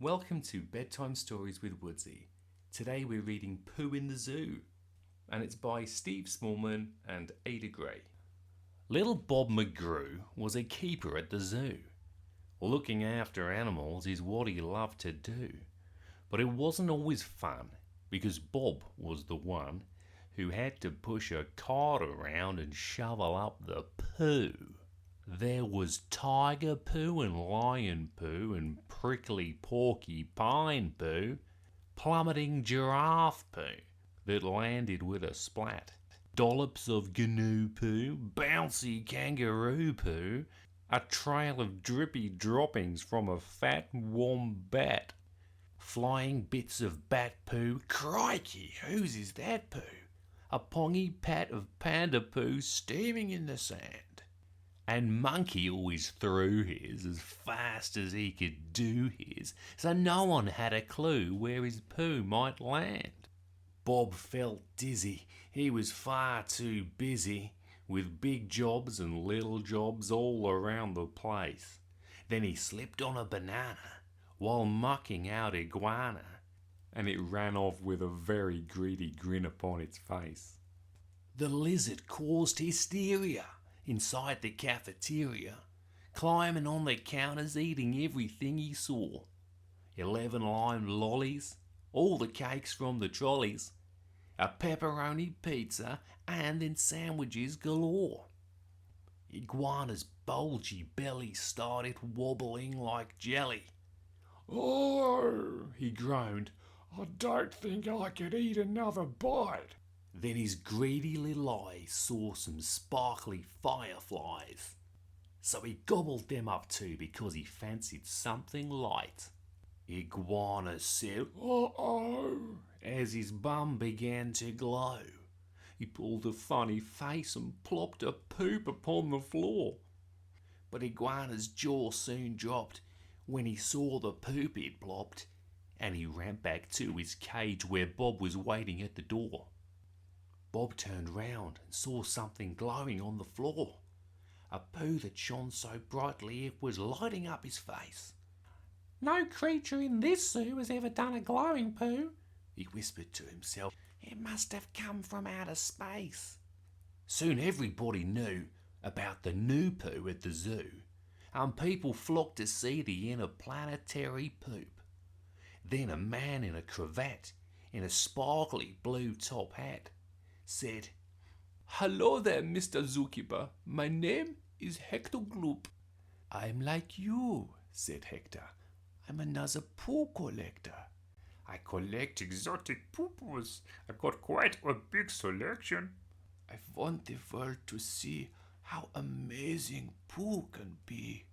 Welcome to Bedtime Stories with Woodsy. Today we're reading Pooh in the Zoo, and it's by Steve Smallman and Ada Gray. Little Bob McGrew was a keeper at the zoo. Looking after animals is what he loved to do. But it wasn't always fun, because Bob was the one who had to push a cart around and shovel up the poo. There was tiger poo and lion poo and prickly porcupine poo, plummeting giraffe poo that landed with a splat, dollops of gnu poo, bouncy kangaroo poo, a trail of drippy droppings from a fat wombat, flying bits of bat poo, crikey, whose is that poo? A pongy pat of panda poo steaming in the sand. And Monkey always threw his as fast as he could do his, so no one had a clue where his poo might land. Bob felt dizzy. He was far too busy, with big jobs and little jobs all around the place. Then he slipped on a banana while mucking out iguana, and it ran off with a very greedy grin upon its face. The lizard caused hysteria inside the cafeteria, climbing on the counters, eating everything he saw. 11 lime lollies, all the cakes from the trolleys, a pepperoni pizza, and then sandwiches galore. Iguana's bulgy belly started wobbling like jelly. "Oh," he groaned, "I don't think I could eat another bite." Then his greedy little eyes saw some sparkly fireflies, so he gobbled them up too because he fancied something light. Iguana said, "Uh-oh," as his bum began to glow. He pulled a funny face and plopped a poop upon the floor. But Iguana's jaw soon dropped when he saw the poop he'd plopped, and he ran back to his cage where Bob was waiting at the door. Bob turned round and saw something glowing on the floor, a poo that shone so brightly it was lighting up his face. "No creature in this zoo has ever done a glowing poo," he whispered to himself. "It must have come from outer space." Soon everybody knew about the new poo at the zoo, and people flocked to see the interplanetary poop. Then a man in a cravat, in a sparkly blue top hat, said, "Hello there, Mr. Zookeeper. My name is Hector Gloop." "I'm like you," said Hector. "I'm another poo collector. I collect exotic poo-poos. I've got quite a big selection. I want the world to see how amazing poo can be.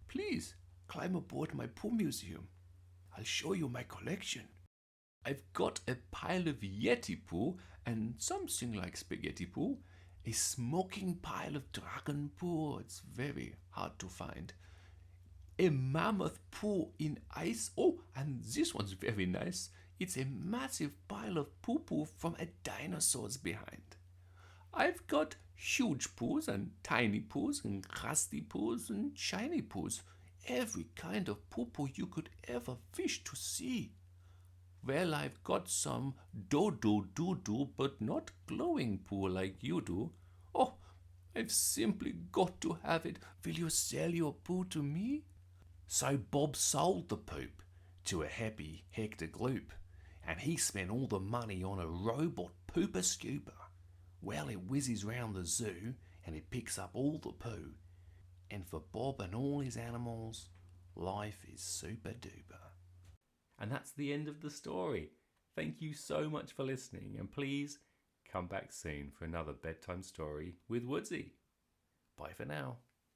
Please climb aboard my poo museum. I'll show you my collection. I've got a pile of Yeti poo and something like spaghetti poo, a smoking pile of dragon poo, it's very hard to find, a mammoth poo in ice, oh, and this one's very nice, it's a massive pile of poo-poo from a dinosaur's behind. I've got huge poos and tiny poos and crusty poos and shiny poos, every kind of poo-poo you could ever wish to see. Well, I've got some do-do-do-do, but not glowing poo like you do. Oh, I've simply got to have it. Will you sell your poo to me?" So Bob sold the poop to a happy Hector Gloop, and he spent all the money on a robot pooper scooper. Well, it whizzes round the zoo, and it picks up all the poo. And for Bob and all his animals, life is super duper. And that's the end of the story. Thank you so much for listening, and please come back soon for another bedtime story with Woodsy. Bye for now.